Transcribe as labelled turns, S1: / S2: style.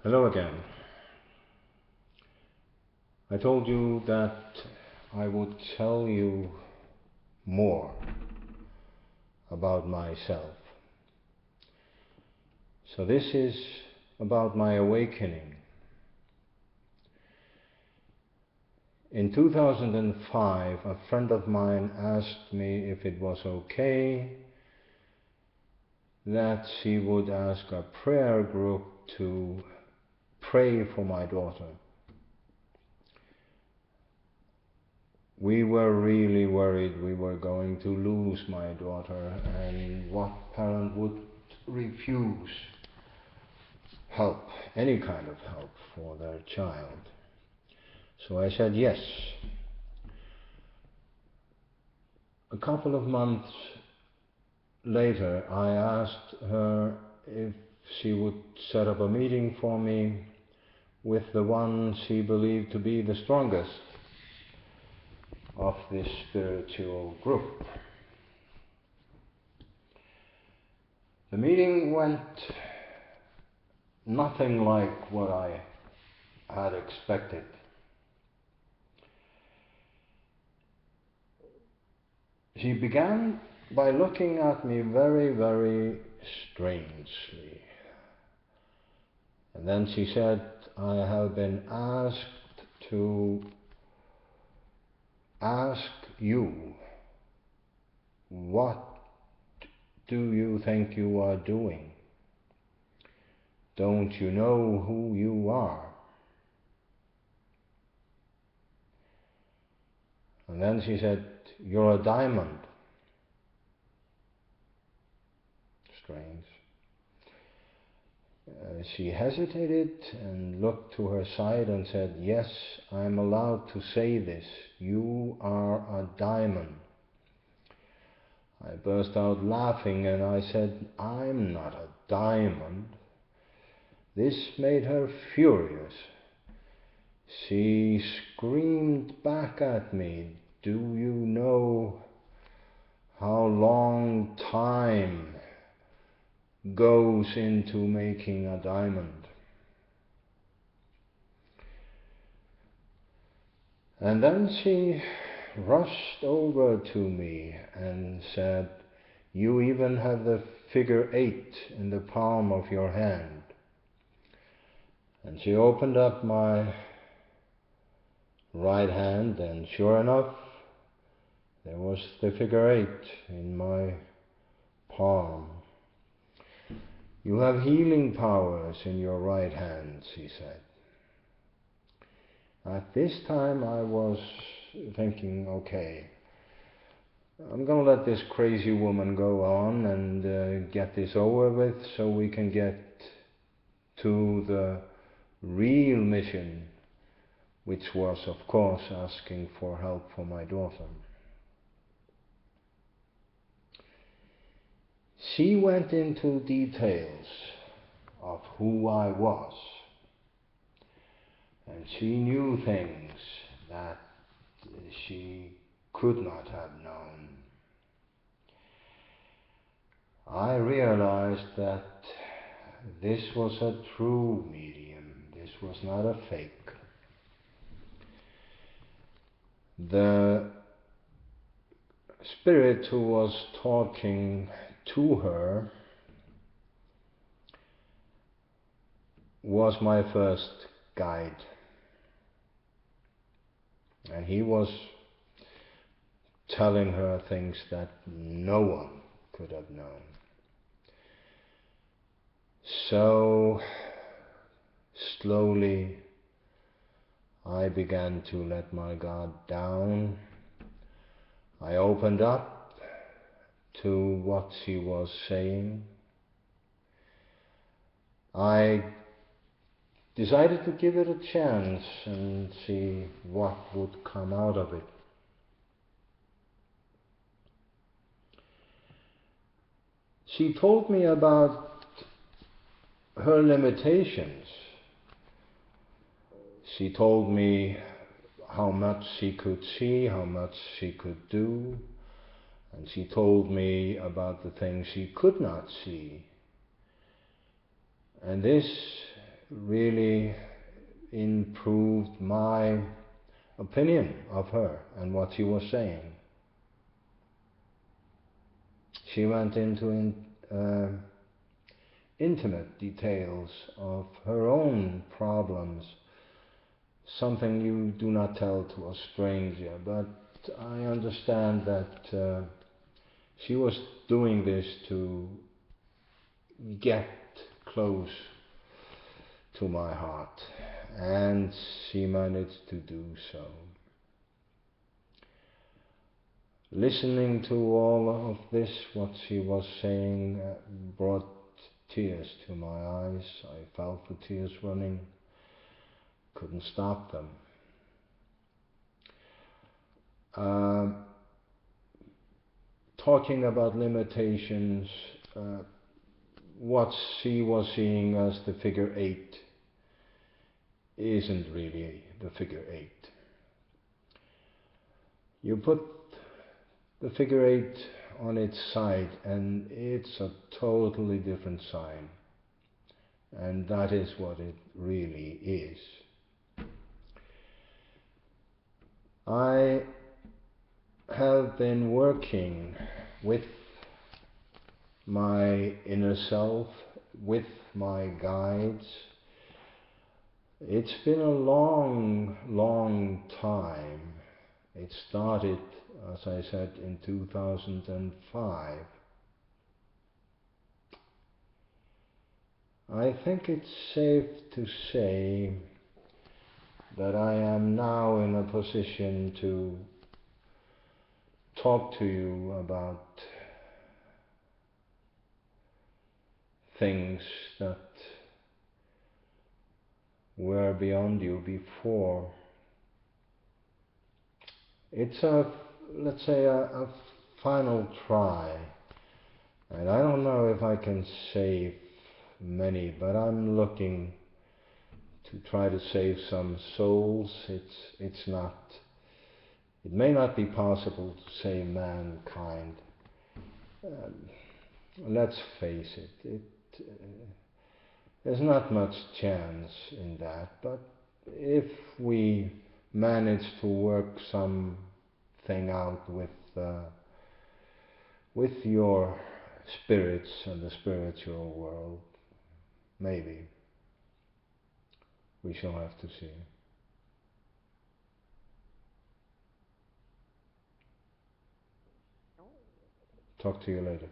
S1: Hello again. I told you that I would tell you more about myself. So this is about my awakening. In 2005, a friend of mine asked me if it was okay that she would ask a prayer group to pray for my daughter. We were really worried we were going to lose my daughter, and what parent would refuse help, any kind of help for their child? So I said yes. A couple of months later, I asked her if she would set up a meeting for me with the one she believed to be the strongest of this spiritual group. The meeting went nothing like what I had expected. She began by looking at me very, very strangely. And then she said, I have been asked to ask you, what do you think you are doing? Don't you know who you are? And then she said, you're a diamond. Strange. She hesitated and looked to her side and said, yes, I'm allowed to say this. You are a diamond. I burst out laughing and I said, I'm not a diamond. This made her furious. She screamed back at me, do you know how long time goes into making a diamond? And then she rushed over to me and said, you even have the figure 8 in the palm of your hand. And she opened up my right hand, and sure enough, there was the figure 8 in my palm. You have healing powers in your right hand, she said. At this time I was thinking, okay, I'm going to let this crazy woman go on and get this over with so we can get to the real mission, which was, of course, asking for help for my daughter. She went into details of who I was, and she knew things that she could not have known. I realized that this was a true medium, this was not a fake. The spirit who was talking to her was my first guide, and he was telling her things that no one could have known. So slowly I began to let my guard down. I opened up to what she was saying. I decided to give it a chance and see what would come out of it. She told me about her limitations. She told me how much she could see, how much she could do, and she told me about the things she could not see. And this really improved my opinion of her and what she was saying. She went into intimate details of her own problems, something you do not tell to a stranger, but I understand that she was doing this to get close to my heart, and she managed to do so. Listening to all of this, what she was saying, brought tears to my eyes. I felt the tears running, couldn't stop them. Talking about limitations, what she was seeing as the figure 8 isn't really the figure 8. You put the figure 8 on its side and it's a totally different sign. And that is what it really is. I have been working with my inner self, with my guides. It's been a long, long time. It started, as I said, in 2005. I think it's safe to say that I am now in a position to talk to you about things that were beyond you before. It's let's say a final try, and I don't know if I can save many, but I'm looking to try to save some souls. It may not be possible to save mankind. Let's face it, there's not much chance in that, but if we manage to work something out with your spirits and the spiritual world, maybe we shall have to see. Talk to you later.